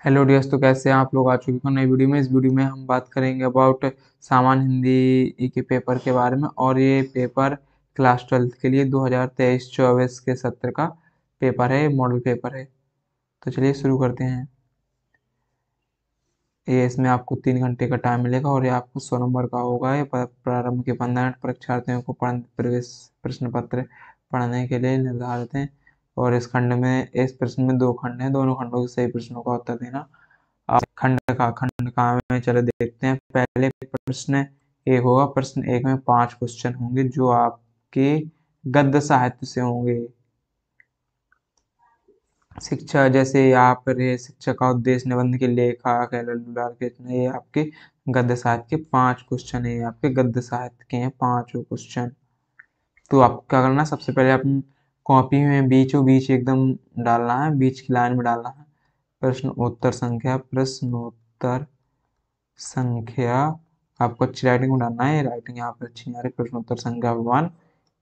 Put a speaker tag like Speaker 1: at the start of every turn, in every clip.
Speaker 1: Hello dears, तो कैसे हैं आप लोग। आ चुके हैं नई वीडियो में। इस वीडियो में हम बात करेंगे अबाउट सामान्य हिंदी के पेपर के बारे में। और ये पेपर क्लास 12 के लिए 2023-24 के सत्र का पेपर है, मॉडल पेपर है। तो चलिए शुरू करते हैं। ये इसमें आपको 3 घंटे का टाइम मिलेगा और ये आपको 100 नंबर का होगा। ये प्रारंभ के 15 मिनट परीक्षार्थियों को प्रवेश प्रश्न पत्र पढ़ने के लिए निर्धारित हैं। और इस प्रश्न में 2 खंड हैं, दोनों खंडों के सही प्रश्नों का उत्तर देना। आप खंड का में चलो देखते हैं। पहले प्रश्न एक होगा। प्रश्न एक में 5 क्वेश्चन होंगे जो आपके गद्य साहित्य से होंगे। शिक्षा, जैसे यहाँ पर है शिक्षा का उद्देश्य, निबंध के लेखक है लल्लूलाल के रचना। ये आपके गद्य साहित्य के 5 क्वेश्चन है। आपके गद्य साहित्य के हैं 5 क्वेश्चन। तो आपको क्या करना है, सबसे पहले अपनी कॉपी में बीचों बीच एकदम डालना है, बीच की लाइन में डालना है प्रश्नोत्तर संख्या। आपको अच्छी राइटिंग में डालना है। राइटिंग यहाँ पर अच्छी नहीं आ रही। प्रश्नोत्तर संख्या 1,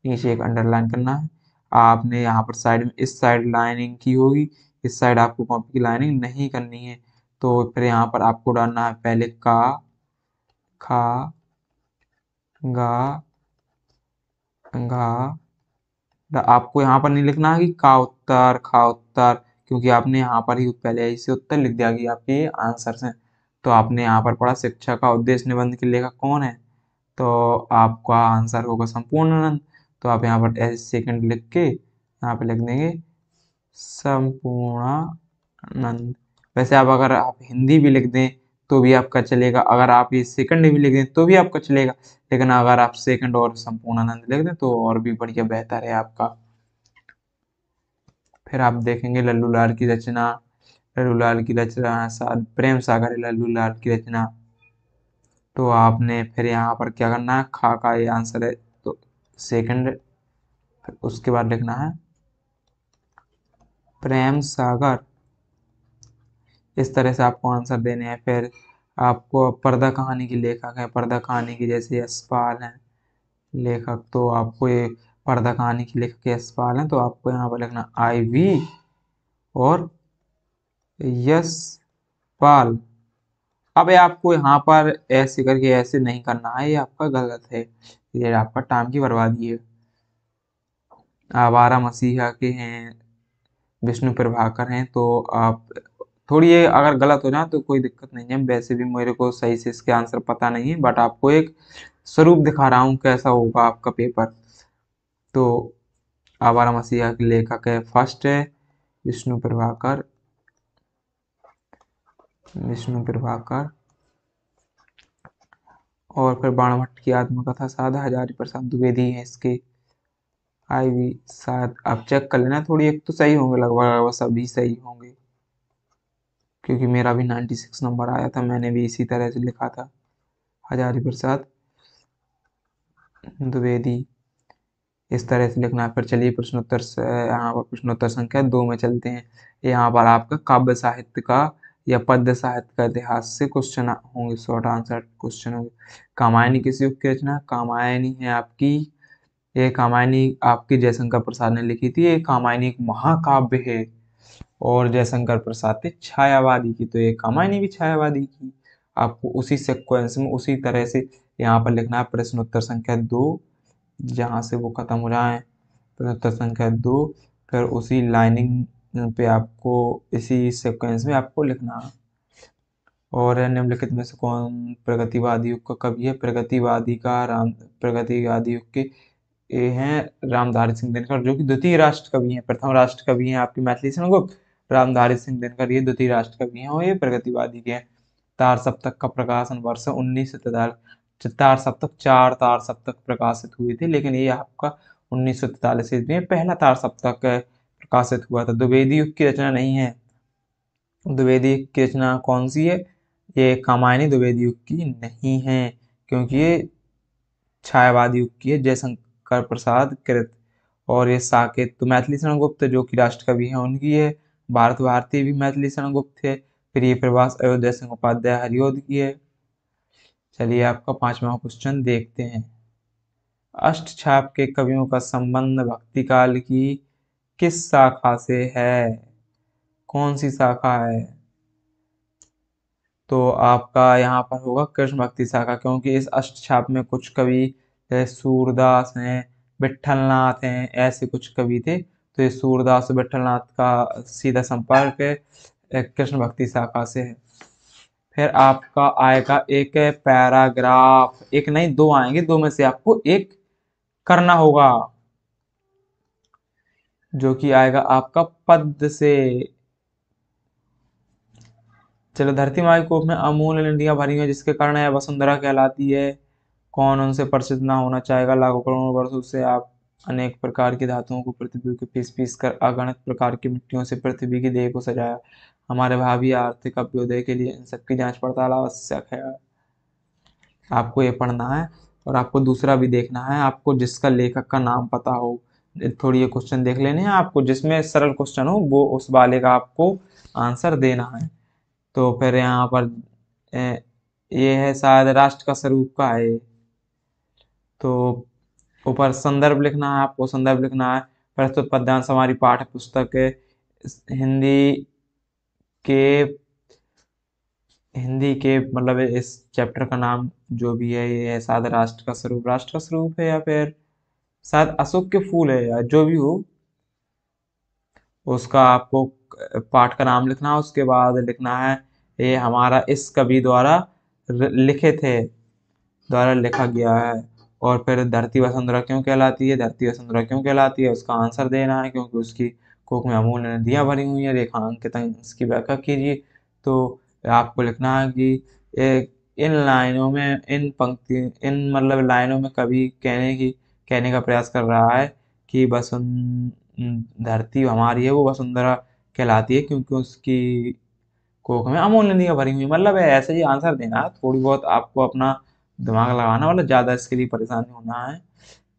Speaker 1: नीचे एक अंडरलाइन करना है। आपने यहाँ पर साइड में इस साइड लाइनिंग की होगी, इस साइड आपको कॉपी की लाइनिंग नहीं करनी है। तो फिर यहाँ पर आपको डालना है पहले का, खा, गा, घा। आपको यहाँ पर नहीं लिखना है कि का उत्तर, खा उत्तर, क्योंकि आपने यहाँ पर ही पहले ऐसे उत्तर लिख दिया कि आपके आंसर हैं। तो आपने यहाँ पर पढ़ा शिक्षा का उद्देश्य, निबंध के लेखक कौन है, तो आपका आंसर होगा संपूर्णानंद। तो आप यहाँ पर ऐसे सेकंड लिख के यहाँ पे लिख देंगे संपूर्णानंद। वैसे आप अगर आप हिंदी भी लिख दें तो भी आपका चलेगा, अगर आप ये सेकंड भी लिख दें तो भी आपका चलेगा। लेकिन अगर आप सेकंड और संपूर्णानंद लिख दें तो और भी बढ़िया बेहतर है आपका। फिर आप देखेंगे लल्लूलाल की रचना। लल्लूलाल की रचना प्रेम सागर है लल्लूलाल की रचना। तो आपने फिर यहाँ पर क्या करना है, खा का ये आंसर है तो सेकंड। फिर उसके बाद लिखना है प्रेम सागर। इस तरह से आपको आंसर देने हैं। फिर आपको पर्दा कहानी की लेखक है, पर्दा कहानी की जैसे यशपाल हैं लेखक, तो आपको ये पर्दा कहानी की लेखक यशपाल हैं, तो आपको यहाँ पर लिखना IV और यशपाल। अब ये आपको यहाँ पर ऐसे करके ऐसे नहीं करना है, ये आपका गलत है, ये आपका टाइम की बर्बादी है। आवारा मसीहा के हैं विष्णु प्रभाकर हैं। तो आप थोड़ी ये अगर गलत हो जाए तो कोई दिक्कत नहीं है। वैसे भी मेरे को सही से इसके आंसर पता नहीं है, बट आपको एक स्वरूप दिखा रहा हूँ कैसा होगा आपका पेपर। तो आवारा मसीहा के लेखक है, फर्स्ट है विष्णु प्रभाकर। विष्णु प्रभाकर और फिर बाणभट्ट की आत्मकथा साधा हजारी प्रसाद द्विवेदी है इसके। IV शायद आप चेक कर लेना, थोड़ी एक तो सही होंगे, लगभग सभी सही होंगे, क्योंकि मेरा भी 96 नंबर आया था, मैंने भी इसी तरह से लिखा था हजारी प्रसाद द्विवेदी। इस तरह से लिखना है। फिर चलिए प्रश्नोत्तर से यहाँ पर प्रश्नोत्तर संख्या 2 में चलते हैं। यहाँ पर आपका काव्य साहित्य का या पद्य साहित्य का इतिहास से क्वेश्चन होंगे, शॉर्ट आंसर क्वेश्चन होंगे। कामायनी किस युग की रचना है, कामायनी है आपकी, ये कामायनी आपकी जयशंकर प्रसाद ने लिखी थी। ये कामायनी एक महाकाव्य है और जयशंकर प्रसाद थे छायावादी की, तो ये कामायनी भी छायावादी की। आपको उसी सीक्वेंस में उसी तरह से यहाँ पर लिखना है प्रश्नोत्तर संख्या 2, जहाँ से वो खत्म हो जाए। प्रश्नोत्तर संख्या 2, फिर उसी लाइनिंग पे आपको इसी सीक्वेंस में आपको लिखना है। और निम्नलिखित में से कौन प्रगतिवादी युग का कवि है, प्रगतिवादी युग के ये हैं रामधारी सिंह दिनकर, जो कि द्वितीय राष्ट्र कवि हैं। प्रथम राष्ट्र कवि हैं आपके मैथिली शरणगुप्त, रामधारी सिंह दिनकर ये द्वितीय राष्ट्र कवि हैं और ये प्रगतिवादी के हैं। तार सप्तक का प्रकाशन वर्ष 1943। तार सप्तक 4 तार सप्तक प्रकाशित हुए थे, लेकिन ये आपका 1943 में पहला तार सप्तक प्रकाशित हुआ था। द्विवेदी युग की रचना नहीं है। द्विवेदी की रचना कौन सी है, ये कामायनी द्विवेदी युग की नहीं है, क्योंकि ये छायावादी युग की है, जयशंकर प्रसाद कृत। और ये साकेत तो मैथिली शरण गुप्त जो कि राष्ट्र कवि हैं उनकी है। भारत भारती भी मैथिली शरण गुप्त है। फिर ये प्रवास अयोध्या सिंह उपाध्याय हरिऔध की है। चलिए आपका 5वां क्वेश्चन देखते हैं। अष्टछाप के कवियों का संबंध भक्ति काल की किस शाखा से है, कौन सी शाखा है। तो आपका यहाँ पर होगा कृष्ण भक्ति शाखा, क्योंकि इस अष्टछाप में कुछ कवि जैसे सूरदास हैं, विट्ठलनाथ हैं, ऐसे कुछ कवि थे। तो ये सूरदास विट्ठलनाथ का सीधा संपर्क कृष्ण भक्ति शाखा से है। फिर आपका आएगा एक पैराग्राफ, एक नहीं दो आएंगे, दो में से आपको एक करना होगा, जो कि आएगा आपका पद से। चलो, धरती माई कोख में अमूल्य निधियां भरी हैं, जिसके कारण यह वसुंधरा कहलाती है। कौन उनसे परिचित ना होना चाहेगा। लाखों करोड़ों वर्षों से आप अनेक प्रकार की धातुओं को पृथ्वी के पीस पीस कर अगणित प्रकार की मिट्टियों से पृथ्वी की देह को सजाया। हमारे भावी आर्थिक अभ्युदय के लिए इन सबकी जांच पड़ताल आवश्यक है। आपको ये पढ़ना है, और आपको दूसरा भी देखना है, आपको जिसका लेखक का नाम पता हो। थोड़ी ये क्वेश्चन देख लेने हैं आपको, जिसमें सरल क्वेश्चन हो वो उस वाले का आपको आंसर देना है। तो फिर यहाँ पर ये है शायद राष्ट्र का स्वरूप का है। तो ऊपर संदर्भ लिखना है, आपको संदर्भ लिखना है। प्रस्तुत पद्यांश हमारी पाठ्य पुस्तक हिंदी के हिंदी के मतलब इस चैप्टर का नाम जो भी है, ये है शायद राष्ट्र का स्वरूप। राष्ट्र का स्वरूप है, या फिर शायद अशोक के फूल है, या जो भी हो, उसका आपको पाठ का नाम लिखना है। उसके बाद लिखना है ये हमारा इस कवि द्वारा लिखे थे, द्वारा लिखा गया है। और फिर धरती वसुंधरा क्यों कहलाती है, धरती वसुंधरा क्यों कहलाती है, उसका आंसर देना है, क्योंकि उसकी कोख में अमूल्य नदियां भरी हुई है। रेखांकित इसकी व्याख्या कीजिए। तो आपको लिखना है कि इन लाइनों में, इन पंक्ति, इन मतलब लाइनों में कवि कहने का प्रयास कर रहा है कि धरती हमारी है वो वसुंधरा कहलाती है, क्योंकि उसकी कोख में अमूल्य नदियां भरी हुई। मतलब ऐसे ही आंसर देना है, थोड़ी बहुत आपको अपना दिमाग लगाना, मतलब ज्यादा इसके लिए परेशानी होना है।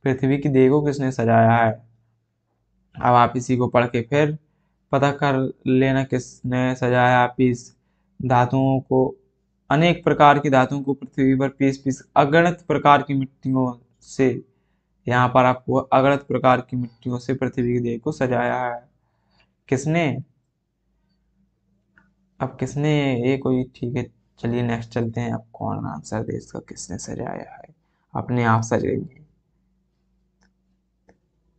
Speaker 1: पृथ्वी की देह को किसने सजाया है। अब आप इसी को पढ़ के फिर पता कर लेना किसने सजाया। आप इस धातुओं को, अनेक प्रकार की धातुओं को पृथ्वी पर पीस पीस अगणित प्रकार की मिट्टियों से, यहाँ पर आपको अगणित प्रकार की मिट्टियों से पृथ्वी की देह को सजाया है। किसने, अब किसने, ये कोई ठीक है। चलिए नेक्स्ट चलते हैं। अब कौन आंसर दे इसका, किसने सजाया है। अपने आप सजाइए।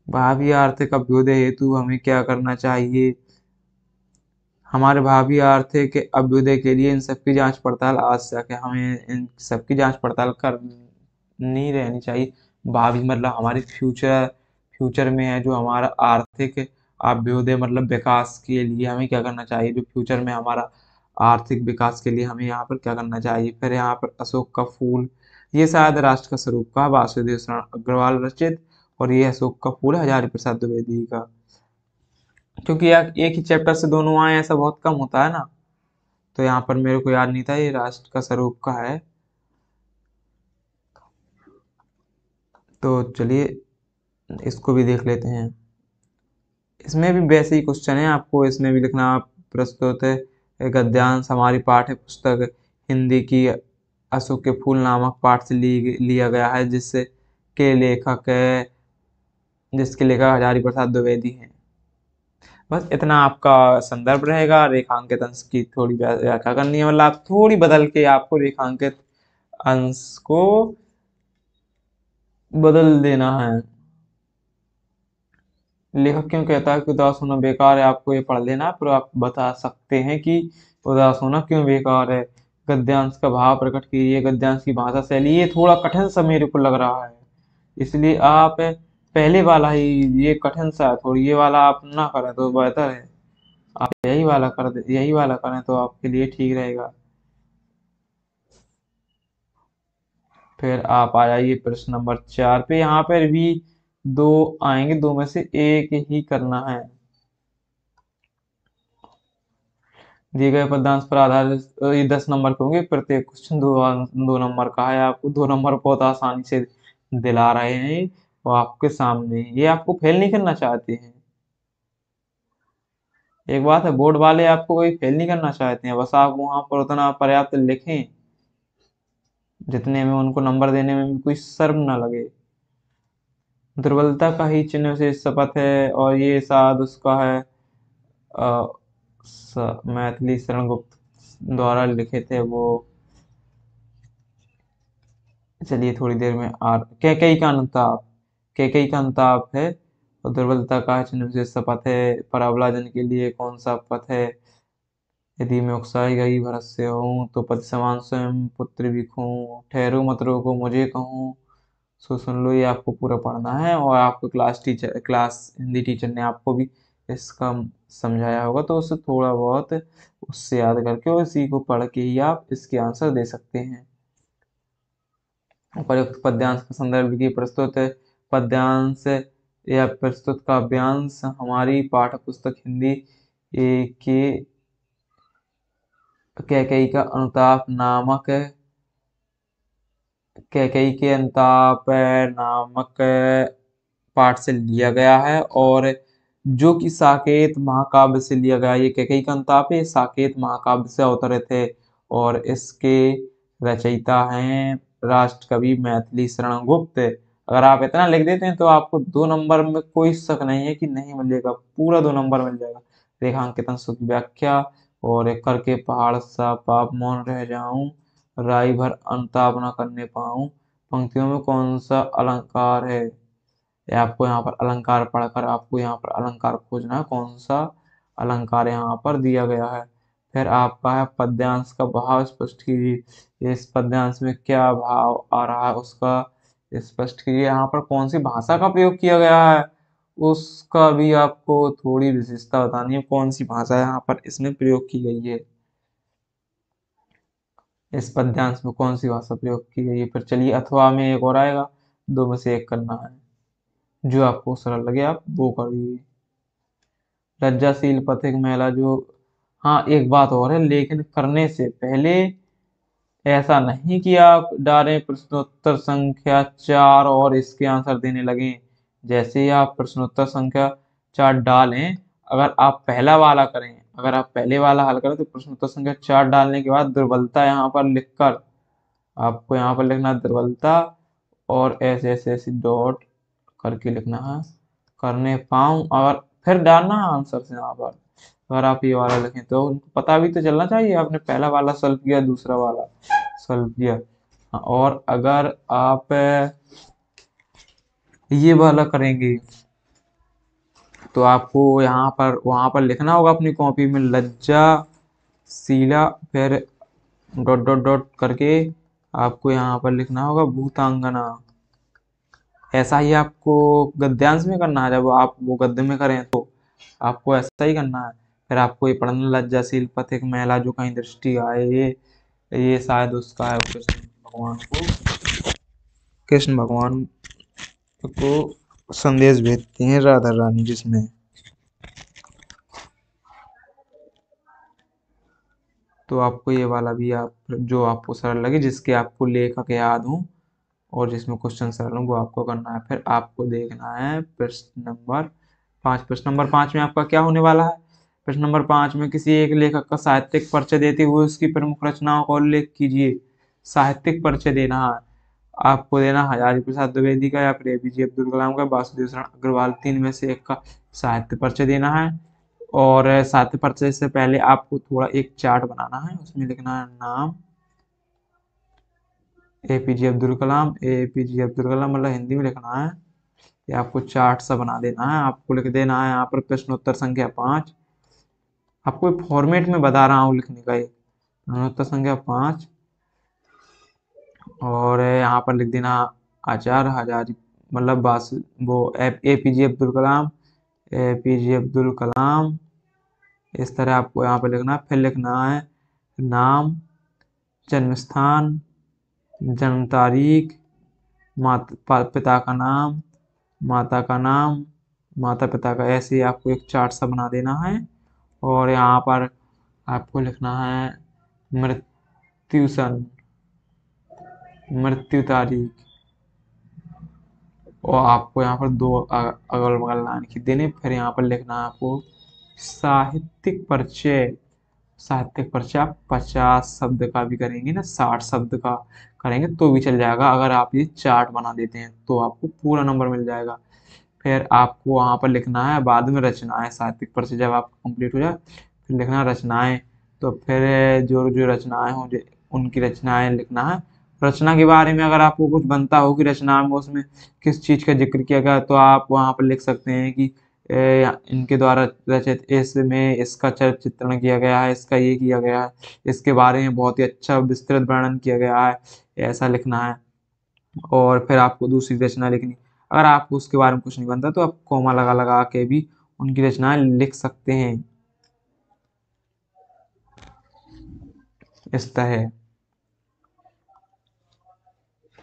Speaker 1: भावी आर्थिक अभ्युदय हेतु हमें क्या करना चाहिए। हमारे भावी आर्थिक अभ्युदय के लिए इन सबकी जांच पड़ताल आवश्यक है। हमें इन सबकी जांच पड़ताल करनी रहनी चाहिए। भावी मतलब हमारी फ्यूचर में है, जो हमारा आर्थिक अभ्युदय मतलब विकास के लिए हमें क्या करना चाहिए, जो फ्यूचर में हमारा आर्थिक विकास के लिए हमें यहाँ पर क्या करना चाहिए। फिर यहाँ पर अशोक का फूल, ये शायद राष्ट्र का स्वरूप का वासुदेव शरण अग्रवाल रचित, और ये अशोक का फूल हजारी प्रसाद द्विवेदी का। क्योंकि यार एक ही चैप्टर से दोनों आए ऐसा बहुत कम होता है ना, तो यहाँ पर मेरे को याद नहीं था, ये राष्ट्र का स्वरूप का है। तो चलिए इसको भी देख लेते हैं। इसमें भी वैसे ही क्वेश्चन है, आपको इसमें भी लिखना। प्रस्तुत है गद्यांश हमारी पाठ्य पुस्तक हिंदी की अशोक के फूल नामक पाठ से लिया गया है, जिसके लेखक हजारी प्रसाद द्विवेदी हैं। बस इतना आपका संदर्भ रहेगा। रेखांकित अंश की थोड़ी व्याख्या करनी है, मतलब आप थोड़ी बदल के आपको रेखांकित अंश को बदल देना है। लेखक क्यों कहता है कि उदास होना बेकार है, आपको ये पढ़ लेना है, फिर आप बता सकते हैं कि उदास होना क्यों बेकार है। गद्यांश का भाव प्रकट कीजिए। गद्यांश की भाषा शैली, ये थोड़ा कठिन सा मेरे को लग रहा है, इसलिए आप पहले वाला ही, ये कठिन सा है थोड़ी, ये वाला आप ना करें तो बेहतर है। आप यही वाला करें तो आपके लिए ठीक रहेगा। फिर आप आ जाइए प्रश्न नंबर 4 पे। यहाँ पर भी दो आएंगे, दो में से एक ही करना है। दिए गए पदांश पर आधारित ये 10 नंबर के होंगे। प्रत्येक क्वेश्चन दो नंबर का है। आपको 2 नंबर बहुत आसानी से दिला रहे हैं, और आपके सामने ये आपको फेल नहीं करना चाहते हैं। एक बात है, बोर्ड वाले आपको कोई फेल नहीं करना चाहते हैं, बस आप वहां पर उतना पर्याप्त लिखें जितने में उनको नंबर देने में भी कोई शर्म ना लगे। दुर्बलता का ही चिन्ह विशेष शपथ है, और ये साध उसका है मैथिली शरण गुप्त द्वारा लिखे थे वो, चलिए थोड़ी देर में कैकई का अनुताप, कैकई का अनुताप है। और दुर्बलता का चिन्ह विशेष पथ है। पर अबलाजन के लिए कौन सा पथ है? यदि मैं उकसाई गई भरत से हूँ, तो पति समान स्वयं पुत्र भी कहूँ, ठहरो मत रोको मुझे कहूँ। सो सुन लो, ये आपको पूरा पढ़ना है, और आपको क्लास हिंदी टीचर ने आपको भी इसका समझाया होगा, तो उससे थोड़ा बहुत उससे याद करके और इसी को पढ़ के ही आप इसके आंसर दे सकते हैं। उपयुक्त पद्यांश का संदर्भ लिखिए। प्रस्तुत पद्यांश या प्रस्तुत काव्यांश हमारी पाठ्य पुस्तक हिंदी के कैकेयी का अनुताप नामक कैकेयी के अनुताप नामक पाठ से लिया गया है, और जो कि साकेत महाकाव्य से लिया गया है। ये कैकेयी का अनुताप है, साकेत महाकाव्य से अवतरित है, और इसके रचयिता हैं राष्ट्र कवि मैथिली शरण गुप्त। अगर आप इतना लिख देते हैं तो आपको 2 नंबर में कोई शक नहीं है कि नहीं मिलेगा, पूरा 2 नंबर मिल जाएगा। रेखांकितन शुद्ध व्याख्या, और एक करके पहाड़ सा पाप मौन रह जाऊं, राई भर अनुताप न करने पाऊं, पंक्तियों में कौन सा अलंकार है? ये आपको यहाँ पर अलंकार पढ़कर आपको यहाँ पर अलंकार खोजना है, कौन सा अलंकार यहाँ पर दिया गया है। फिर आपका है पद्यांश का भाव स्पष्ट कीजिए। इस पद्यांश में क्या भाव आ रहा है उसका स्पष्ट कीजिए। यहाँ पर कौन सी भाषा का प्रयोग किया गया है उसका भी आपको थोड़ी विशेषता बतानी है, कौन सी भाषा यहाँ पर इसमें प्रयोग की गई है। इस पद्यांश में कौन सी भाषा प्रयोग की गई है। फिर चलिए, अथवा में एक और आएगा, 2 में से एक करना है, जो आपको सरल लगे आप वो करिए। लज्जाशील पथिक महिला जो, हाँ एक बात और है, लेकिन करने से पहले ऐसा नहीं कि आप डालें प्रश्नोत्तर संख्या 4 और इसके आंसर देने लगे। जैसे ही आप प्रश्नोत्तर संख्या 4 डालें, अगर आप पहला वाला करें, अगर आप पहले वाला हल करें, तो प्रश्नोत्तर संख्या 4 डालने के बाद दुर्बलता यहाँ पर लिखकर आपको यहाँ पर लिखना दुर्बलता, और ऐसे ऐसे ऐसे डॉट करके लिखना है, करने पाऊँ, और फिर डालना है आंसर से यहाँ पर। अगर आप ये वाला लिखें तो उनको पता भी तो चलना चाहिए आपने पहला वाला सॉल्व किया, दूसरा वाला सॉल्व किया। हाँ, और अगर आप ये वाला करेंगे तो आपको यहाँ पर वहां पर लिखना होगा अपनी कॉपी में लज्जा शीला, फिर डॉट डॉट डॉट करके आपको यहाँ पर लिखना होगा भूतांगना। ऐसा ही आपको गद्यांश में करना है, जब आप वो गद्य में करें तो आपको ऐसा ही करना है। फिर आपको ये पढ़ना, लज्जाशील पथिक महिला जो कहीं दृष्टि आए, ये शायद उसका है, कृष्ण भगवान को संदेश भेजती हैं राधा रानी, जिसमें तो आपको ये वाला भी आप जो आपको सरल लगे, जिसके आपको लेखक याद हो और जिसमें क्वेश्चन सरल हो, वो आपको करना है। फिर आपको देखना है प्रश्न नंबर 5। प्रश्न नंबर 5 में आपका क्या होने वाला है? प्रश्न नंबर 5 में किसी एक लेखक का साहित्यिक परिचय देते हुए उसकी प्रमुख रचनाओं का उल्लेख कीजिए। साहित्यिक परिचय देना है आपको, देना हजारी प्रसाद द्विवेदी का, या फिर एपीजे अब्दुल कलाम का, वासुदेव शरण अग्रवाल, 3 में से एक का साहित्य परिचय देना है। और साहित्य परिचय से पहले आपको थोड़ा एक चार्ट बनाना है, उसमें लिखना है नाम एपीजे अब्दुल कलाम। एपीजे अब्दुल कलाम मतलब हिंदी में लिखना है, ये आपको चार्ट सा बना देना है। आपको लिख देना है यहाँ पर प्रश्नोत्तर संख्या 5, आपको फॉर्मेट में बता रहा हूँ लिखने का, एक प्रश्नोत्तर संख्या 5, और यहाँ पर लिख देना आचार्य हजारी, मतलब बास वो एपीजे अब्दुल कलाम, एपीजे अब्दुल कलाम, इस तरह आपको यहाँ पर लिखना है। फिर लिखना है नाम, जन्म स्थान, जन्म तारीख, पिता का नाम, माता का नाम, माता पिता का, ऐसे आपको एक चार्ट सा बना देना है। और यहाँ पर आपको लिखना है मृत्यु सन, मृत्यु तारीख, और आपको यहाँ पर 2 अगल बगल लाइन खींच देने। फिर यहाँ पर लिखना है आपको साहित्यिक परिचय। साहित्यिक परिचय आप 50 शब्द का भी करेंगे ना, 60 शब्द का करेंगे तो भी चल जाएगा। अगर आप ये चार्ट बना देते हैं तो आपको पूरा नंबर मिल जाएगा। फिर आपको वहाँ पर लिखना है बाद में रचनाएं। साहित्यिक परिचय जब आपका कंप्लीट हो जाए फिर लिखना रचनाएं, तो फिर जो जो रचनाएं हों उनकी रचनाएं लिखना है। रचना के बारे में अगर आपको कुछ बनता हो कि रचना में उसमें किस चीज का जिक्र किया गया, तो आप वहां पर लिख सकते हैं कि इनके द्वारा रचित इसमें इसका चरित्र चित्रण किया गया है, इसका ये किया गया है, इसके बारे में बहुत ही अच्छा विस्तृत वर्णन किया गया है, ऐसा लिखना है। और फिर आपको दूसरी रचना लिखनी, अगर आपको उसके बारे में कुछ नहीं बनता तो आप कोमा लगा लगा के भी उनकी रचनाएं लिख सकते हैं, इस तरह।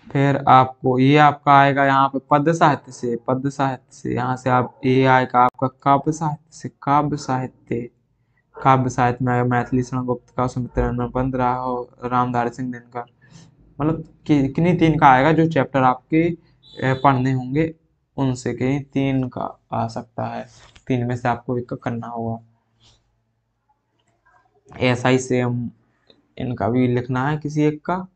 Speaker 1: फिर आपको ये आपका आएगा यहाँ पे पद्य साहित्य से, पद्य साहित्य से यहाँ से आप ये आएगा आपका काव्य साहित्य से, काव्य साहित्य। काव्य साहित्य में आएगा मैथिली शरण गुप्त का, सुमित्रा नंदन रहा हो, रामधारी सिंह दिनकर, मतलब किन्हीं तीन का आएगा जो चैप्टर आपके पढ़ने होंगे उनसे, कहीं तीन का आ सकता है, तीन में से आपको एक का करना होगा। ऐसा ही सेम इनका भी लिखना है किसी एक का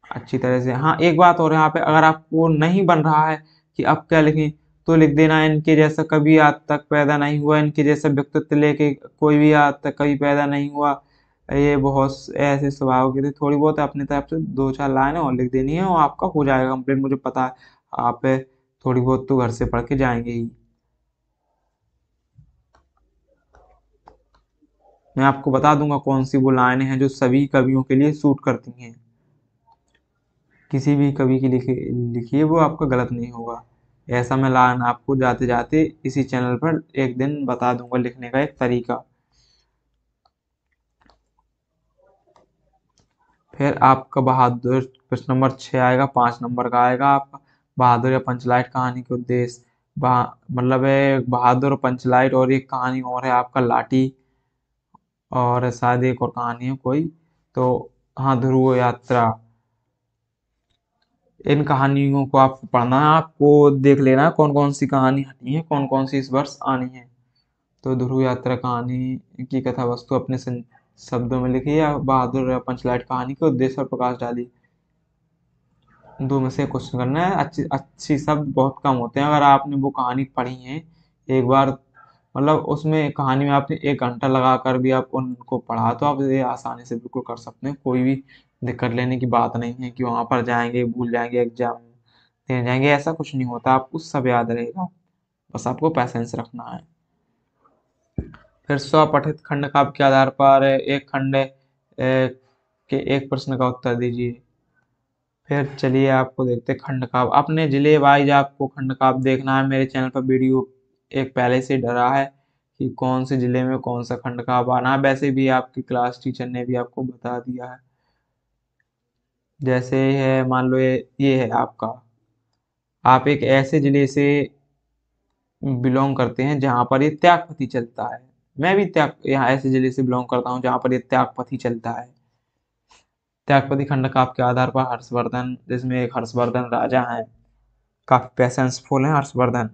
Speaker 1: अच्छी तरह से। हाँ, एक बात और यहाँ पे, अगर आपको नहीं बन रहा है कि अब क्या लिखें, तो लिख देना इनके जैसा कभी आज तक पैदा नहीं हुआ, इनके जैसा व्यक्तित्व लेके कोई भी आज तक कभी पैदा नहीं हुआ, ये बहुत ऐसे स्वभाव के थे। थोड़ी बहुत अपनी तरफ से दो चार लाइनें और लिख देनी है और आपका हो जाएगा कंप्लीट, मुझे पता है आप थोड़ी बहुत तो घर से पढ़ के जाएंगे ही। मैं आपको बता दूंगा कौन सी वो लाइनें हैं जो सभी कवियों के लिए सूट करती हैं, किसी भी कवि की लिखिए वो आपका गलत नहीं होगा। ऐसा मैं लाइन आपको जाते जाते इसी चैनल पर एक दिन बता दूंगा लिखने का एक तरीका। फिर आपका बहादुर प्रश्न नंबर 6 आएगा, 5 नंबर का आएगा आपका बहादुर या पंचलाइट कहानी के उद्देश्य। मतलब है बहादुर पंचलाइट, और एक कहानी और है आपका लाठी, और शायद एक और कहानी है कोई, तो हाँ ध्रुव यात्रा। इन कहानियों को आपको पढ़ना है, आपको देख लेना है कौन कौन सी कहानी हटी है, कौन कौन सी इस वर्ष आनी है। तो ध्रुव यात्रा कहानी की कथा वस्तु अपने शब्दों में लिखी, या बहादुर या पंचलाइट कहानी के उद्देश्य पर प्रकाश डाली। दो में से क्वेश्चन करना है। अच्छी अच्छी शब्द बहुत कम होते हैं, अगर आपने वो कहानी पढ़ी है एक बार, मतलब उसमें कहानी में आपने 1 घंटा लगा कर भी आप उनको पढ़ा, तो आप ये आसानी से बिल्कुल कर सकते हैं, कोई भी दिक्कत लेने की बात नहीं है कि वहां पर जाएंगे भूल जाएंगे, एग्जाम देने जाएंगे, ऐसा कुछ नहीं होता, आपको सब याद रहेगा, बस आपको पैसेंस रखना है। फिर स्वपठित खंड काव्य के आधार पर एक खंड के एक प्रश्न का उत्तर दीजिए। फिर चलिए आपको देखते हैं खंड काव्य, अपने जिले वाइज आपको खंड काव्य देखना है। मेरे चैनल पर वीडियो एक पहले से डरा है कि कौन से जिले में कौन सा खंड काव्य आना है, वैसे भी आपकी क्लास टीचर ने भी आपको बता दिया है। जैसे है मान लो ये है आपका, आप एक ऐसे जिले से बिलोंग करते हैं जहां पर ये त्यागपति चलता है। मैं भी त्याग यहाँ ऐसे जिले से बिलोंग करता हूँ जहां पर ये त्यागपति चलता है। त्यागपति खंड काव्य के आधार पर हर्षवर्धन, जिसमें एक हर्षवर्धन राजा हैं, काफी पैसेंसफुल हैं हर्षवर्धन,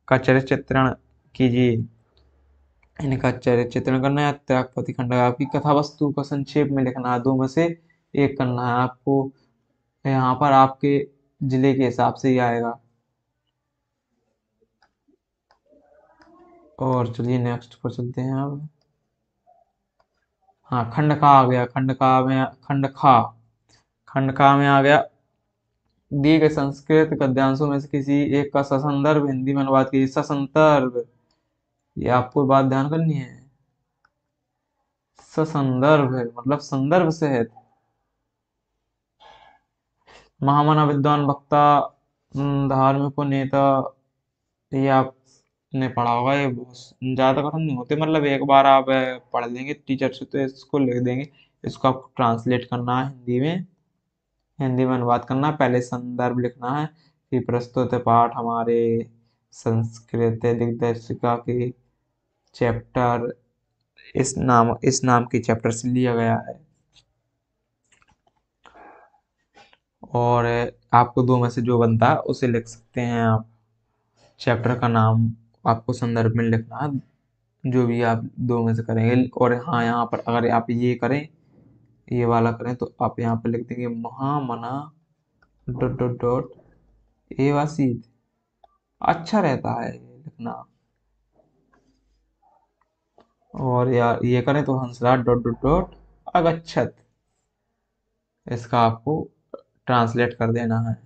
Speaker 1: का चरित्र चित्रण कीजिए। इनका चरित्र चित्रण करना है। त्यागपति खंड काव्य की कथा वस्तु को संक्षेप में लिखना है, दो में से एक करना है आपको। यहाँ पर आपके जिले के हिसाब से ही आएगा। और चलिए नेक्स्ट पर चलते हैं अब। हाँ, खंड का आ गया, खंड का में आ गया, दिए गए संस्कृत गद्यांशों में से किसी एक का ससंदर्भ हिंदी में अनुवाद कीजिए। ससंदर्भ, ये आपको बात ध्यान करनी है, ससंदर्भ है मतलब संदर्भ से है। महामना विद्वान वक्ता, धार्मिक नेता, ये आपने पढ़ा होगा, ये बहुत ज्यादा कठिन नहीं होते, मतलब एक बार आप पढ़ लेंगे टीचर से तो इसको लिख देंगे। इसको आपको ट्रांसलेट करना है हिंदी में, हिंदी में अनुवाद करना है। पहले संदर्भ लिखना है कि प्रस्तुत पाठ हमारे संस्कृत दिग्दर्शिका के चैप्टर, इस नाम के चैप्टर से लिया गया है। और आपको दो में से जो बनता है उसे लिख सकते हैं आप। चैप्टर का नाम आपको संदर्भ में लिखना है, जो भी आप दो में से करेंगे। और हाँ, यहाँ पर अगर आप ये करें, ये वाला करें, तो आप यहाँ पर लिख देंगे महामना डॉट डॉट डॉट एवासीत, अच्छा रहता है ये लिखना। और यार ये करें तो हंसराज डॉट डॉट डॉट अगच्छत, इसका आपको ट्रांसलेट कर देना है।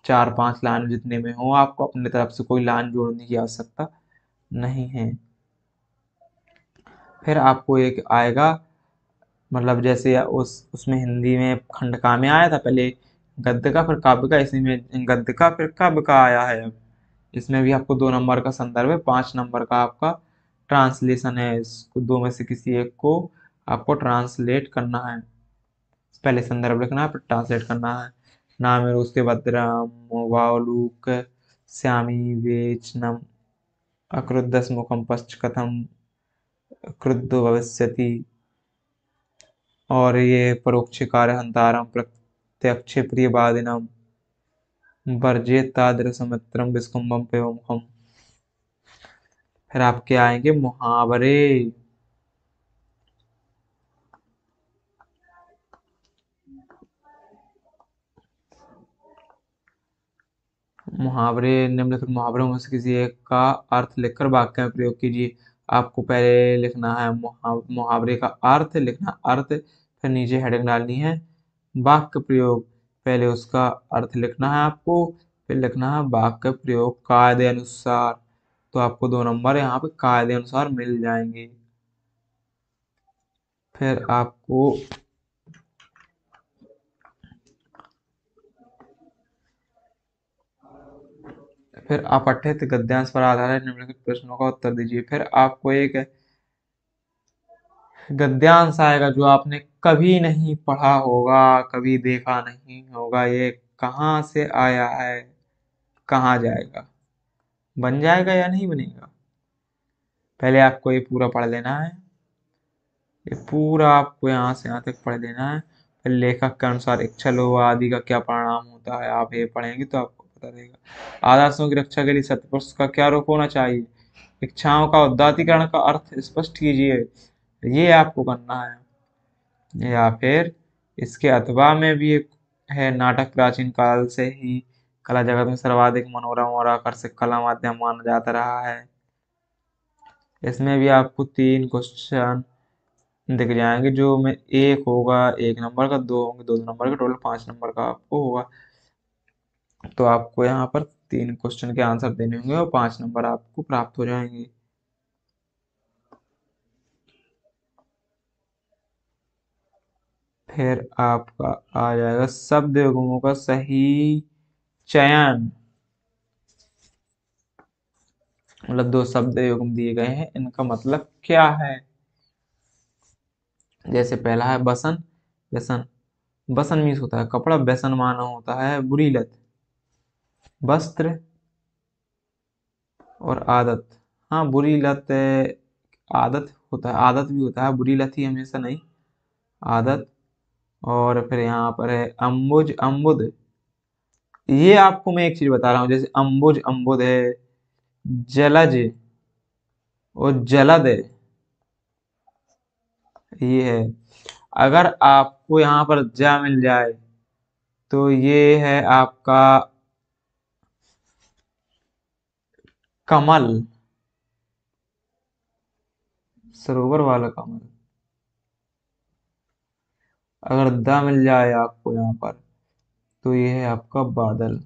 Speaker 1: 4-5 लाइन जितने में हो, आपको अपने तरफ से कोई लाइन जोड़ने की आवश्यकता नहीं है। फिर आपको एक आएगा, मतलब जैसे उसमें हिंदी में खंड का में आया था पहले गद्य का फिर काव्य का, इसी में गद्य का फिर काव्य का आया है अब। इसमें भी आपको 2 नंबर का संदर्भ है, 5 नंबर का आपका ट्रांसलेशन है। इसको दो में से किसी एक को आपको ट्रांसलेट करना है। पहले संदर्भ लिखना है फिर ट्रांसलेट करना है। नाम उसके भद्रम वावलूक श्यामी वेचनम अक्रुद्धस मुखम पश्च कथम क्रुद्धो भविष्यति। और ये परोक्ष कार्य हंतारम प्रत्यक्ष प्रियवादिनम वर्जेत तादृशमित्रम विस्कुंभम पेवमुखम। फिर आपके आएंगे मुहावरे। मुहावरे निम्नलिखित मुहावरों में से किसी एक का अर्थ लिखकर वाक्य में प्रयोग कीजिए। आपको पहले लिखना है मुहावरे का अर्थ, लिखना अर्थ, फिर नीचे हेडिंग डालनी है वाक्य प्रयोग। पहले उसका अर्थ लिखना है आपको, फिर लिखना है वाक्य प्रयोग कायदे अनुसार। तो आपको 2 नंबर यहाँ पे कायदे अनुसार मिल जाएंगे। फिर आपको फिर अपठित गद्यांश पर आधारित निम्नलिखित प्रश्नों का उत्तर दीजिए। फिर आपको एक गद्यांश आएगा जो आपने कभी नहीं पढ़ा होगा, कभी देखा नहीं होगा। ये कहाँ से आया है, कहाँ जाएगा, बन जाएगा या नहीं बनेगा। पहले आपको ये पूरा पढ़ लेना है, ये पूरा आपको यहाँ से यहाँ तक पढ़ लेना है। फिर लेखक के अनुसार इच्छा लोभ आदि का क्या परिणाम होता है, आप ये पढ़ेंगे तो आपको पता रहेगा। आदर्शों की रक्षा के लिए सत्पुरुष का क्या रूप होना चाहिए, इच्छाओं का उदात्तीकरण का अर्थ स्पष्ट कीजिए, ये आपको करना है। या फिर इसके अथवा में भी एक है, नाटक प्राचीन काल से ही कला जगत में सर्वाधिक मनोरम और आकर्षक कला माध्यम माना जाता रहा है। इसमें भी आपको 3 क्वेश्चन दिख जाएंगे, जो में एक होगा 1 नंबर का, दो होंगे 2 नंबर का, टोटल 5 नंबर का आपको होगा। तो आपको यहाँ पर 3 क्वेश्चन के आंसर देने होंगे और 5 नंबर आपको प्राप्त हो जाएंगे। फिर आपका आ जाएगा शब्द युग्मों का सही चयन। मतलब 2 शब्द युग्म दिए गए हैं, इनका मतलब क्या है। जैसे पहला है बसन, व्यसन। बसन मीन्स होता है कपड़ा, व्यसन माना होता है बुरी लत। वस्त्र और आदत, हाँ बुरी लत आदत होता है, आदत भी होता है, बुरी लत ही हमेशा नहीं, आदत। और फिर यहाँ पर है अम्बुज अम्बुद। ये आपको मैं एक चीज बता रहा हूँ, जैसे अम्बुज अम्बुद है, जलज और जलद ये है। अगर आपको यहाँ पर जा मिल जाए तो ये है आपका कमल, सरोवर वाला कमल। अगर दा मिल जाए आपको यहाँ पर तो ये है आपका बादल।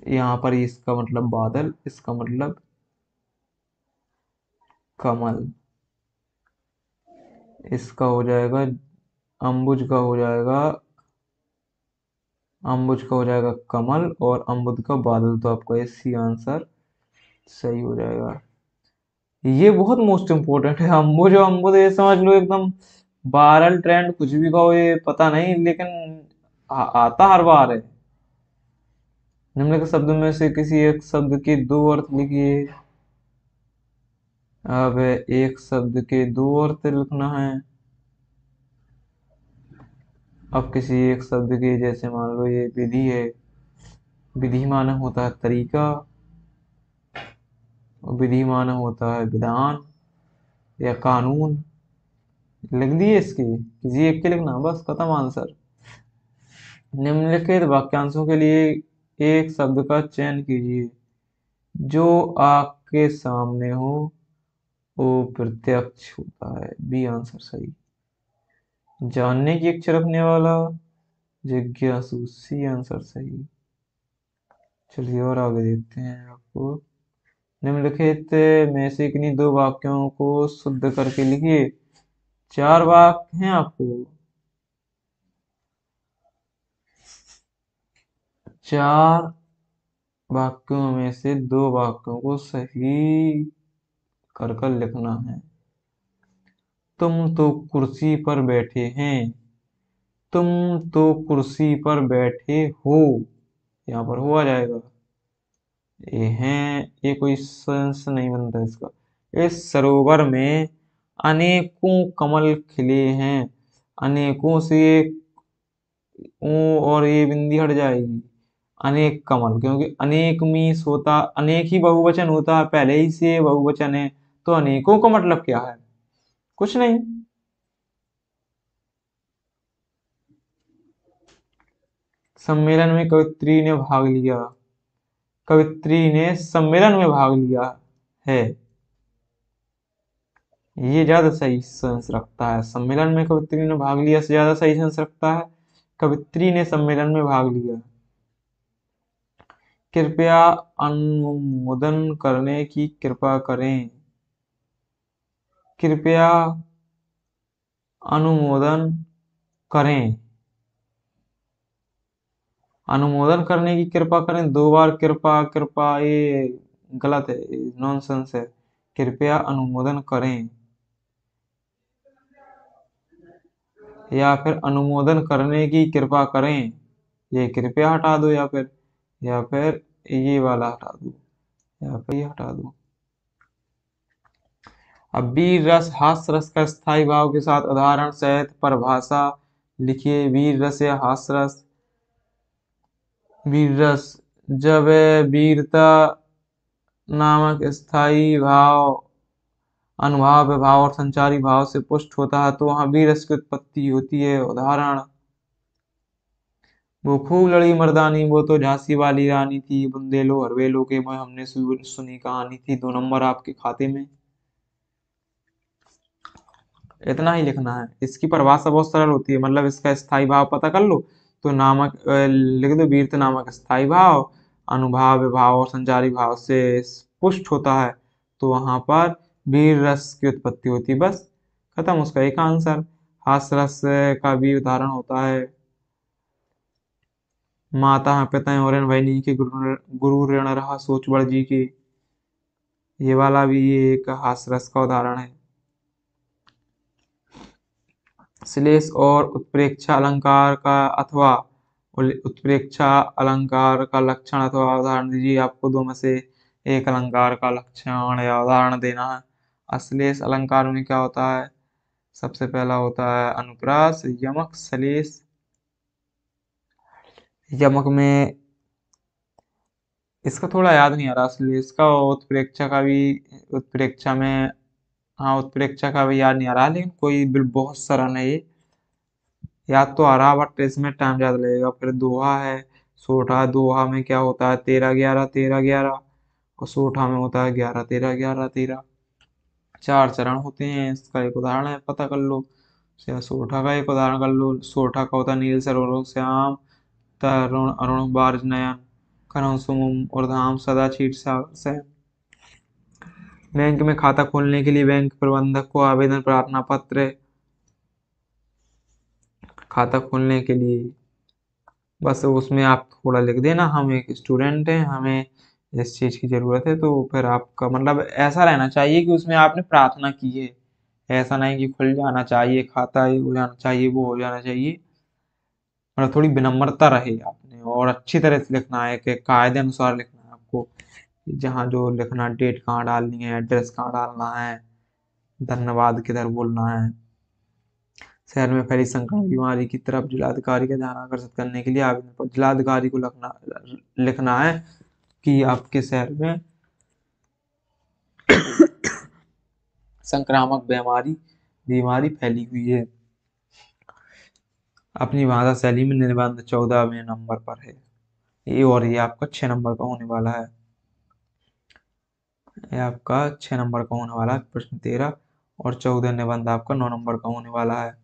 Speaker 1: यहाँ पर इसका मतलब बादल, इसका मतलब कमल। इसका हो जाएगा अम्बुज का हो जाएगा, अम्बुज का हो जाएगा कमल और अम्बुद का बादल। तो आपका ये सी आंसर सही हो जाएगा। ये बहुत मोस्ट इम्पोर्टेंट है, अम्बुज और अम्बुद ये समझ लो एकदम वायरल ट्रेंड, कुछ भी कहो ये पता नहीं, लेकिन आता हर बार है। निम्नलिखित शब्दों में से किसी एक शब्द के 2 अर्थ लिखिए। अब एक शब्द के 2 अर्थ लिखना है। अब किसी एक शब्द के, जैसे मान लो ये विधि है, विधि माना होता है तरीका, और विधि माना होता है विधान या कानून। लिख दिए इसके, किसी एक के लिखना, बस खत्म आंसर। निम्नलिखित वाक्यांशों के लिए एक शब्द का चयन कीजिए जो के सामने हो वो प्रत्यक्ष होता है। बी आंसर सही। जानने की इच्छा रखने वाला जिज्ञासु, सी आंसर सही। चलिए और आगे देखते हैं आपको। निम्नलिखित में से किन्हीं दो वाक्यों को शुद्ध करके लिखिए। 4 वाक्य हैं आपको। 4 वाक्यों में से 2 वाक्यों को सही कर कर लिखना है। तुम तो कुर्सी पर बैठे हैं। तुम तो कुर्सी पर बैठे हो, यहाँ पर हो आ जाएगा। ये हैं, ये कोई सेंस नहीं बनता इसका। इस सरोवर में अनेकों कमल खिले हैं। अनेकों से ओ और ये बिंदी हट जाएगी। अनेक कमल, क्योंकि अनेक मीस होता, अनेक ही बहुवचन होता है, पहले ही से बहुवचन है, तो अनेकों का मतलब क्या है? कुछ नहीं। सम्मेलन में कवित्री ने भाग लिया। कवित्री ने सम्मेलन में भाग लिया है, ये ज्यादा सही सेंस रखता है। सम्मेलन में कवित्री ने भाग लिया से ज्यादा सही सेंस रखता है। कवित्री ने सम्मेलन में भाग लिया। कृपया अनुमोदन करने की कृपा करें। कृपया अनुमोदन करें। अनुमोदन करने की कृपा करें, 2 बार कृपा कृपा, ये गलत है, नॉनसेंस है। कृपया अनुमोदन करें, या फिर अनुमोदन करने की कृपा करें। ये कृपया हटा दो, या फिर ये वाला हटा दो, या फिर ये हटा दो। अब वीर रस हास्य रस का स्थायी भाव के साथ उदाहरण सहित परिभाषा लिखिए। वीर रस या हास्य रस। वीर रस, जब वीरता नामक स्थायी भाव अनुभाव विभाव और संचारी भाव से पुष्ट होता है तो वहां वीर रस की उत्पत्ति होती है। उदाहरण, वो खूब लड़ी मर्दानी, वो तो झांसी वाली रानी थी, बुंदेलो हरवेलो के मैं हमने सुनी कहानी थी। 2 नंबर आपके खाते में। इतना ही लिखना है। इसकी परिभाषा बहुत सरल होती है, मतलब इसका स्थायी भाव पता कर लो तो नामक लिख दो, वीरता नामक स्थायी भाव अनुभाव विभाव और संचारी भाव से पुष्ट होता है तो वहां पर वीर रस की उत्पत्ति होती है। बस खत्म, उसका एक आंसर। हास्य रस का भी उदाहरण होता है, माता पिता और भाई नी के गुरु गुरु ऋण रहा सोच बड़ जी के। ये वाला भी एक हास्य रस का उदाहरण है। श्लेष और उत्प्रेक्षा अलंकार का अथवा उत्प्रेक्षा अलंकार का लक्षण अथवा उदाहरण दीजिए। आपको 2 में से एक अलंकार का लक्षण या उदाहरण देना है। अश्लेष अलंकार में क्या होता है? सबसे पहला होता है अनुप्रास, यमक, श्लेष। यमक में इसका थोड़ा याद नहीं आ रहा, श्लेष का और उत्प्रेक्षा का भी। उत्प्रेक्षा में, हाँ उत्प्रेक्षा का भी याद नहीं आ रहा, लेकिन कोई बहुत सरल है ये, याद तो आ रहा बट इसमें टाइम ज्यादा लगेगा। फिर दोहा है, सोठा। दोहा में क्या होता है? 13 11 13 11, और सोठा में होता है 11 13 11 13। 4 चरण होते हैं। इसका एक उदाहरण है, पता कर लो। सोठा का एक उदाहरण कर लो। सोठा का होता है नील सरोवर श्याम, तरुण अरुण बारज नयन, करुण सुमुम और धाम सदा छीट से। बैंक में खाता खोलने के लिए बैंक प्रबंधक को आवेदन प्रार्थना पत्र। खाता खोलने के लिए बस उसमें आप थोड़ा लिख देना, हम एक स्टूडेंट हैं, हमें इस चीज की जरूरत है। तो फिर आपका मतलब ऐसा रहना चाहिए कि उसमें आपने प्रार्थना की है। ऐसा नहीं कि खुल जाना चाहिए खाता, ये हो जाना चाहिए, वो हो जाना चाहिए। मतलब थोड़ी विनम्रता रहे आपने, और अच्छी तरह से लिखना है कि कायदे अनुसार लिखना है आपको। जहाँ जो लिखना, डेट कहाँ डालनी है, एड्रेस कहाँ डालना है, धन्यवाद किधर बोलना है। शहर में फैली संक्रामक बीमारी की तरफ जिलाधिकारी का ध्यान आकर्षित करने के लिए आवेदन पर जिलाधिकारी को लिखना है कि आपके शहर में संक्रामक बीमारी बीमारी फैली हुई है। अपनी भाषा शैली में निबंध 14वें नंबर पर है ये, और ये आपका 6 नंबर का होने वाला है। ये आपका 6 नंबर का होने वाला है प्रश्न 13। और 14 निबंध आपका 9 नंबर का होने वाला है।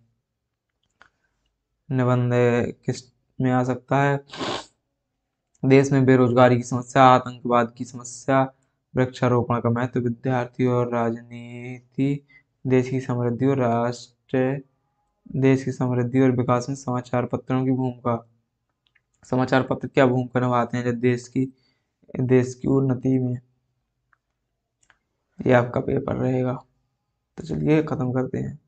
Speaker 1: निबंध किस में आ सकता है? देश में बेरोजगारी की समस्या, आतंकवाद की समस्या, वृक्षारोपण का महत्व, विद्यार्थी और राजनीति, देश की समृद्धि और राष्ट्र देश की समृद्धि और विकास में समाचार पत्रों की भूमिका। समाचार पत्र क्या भूमिका निभाते हैं जब देश की उन्नति में? ये आपका पेपर रहेगा। तो चलिए खत्म करते हैं।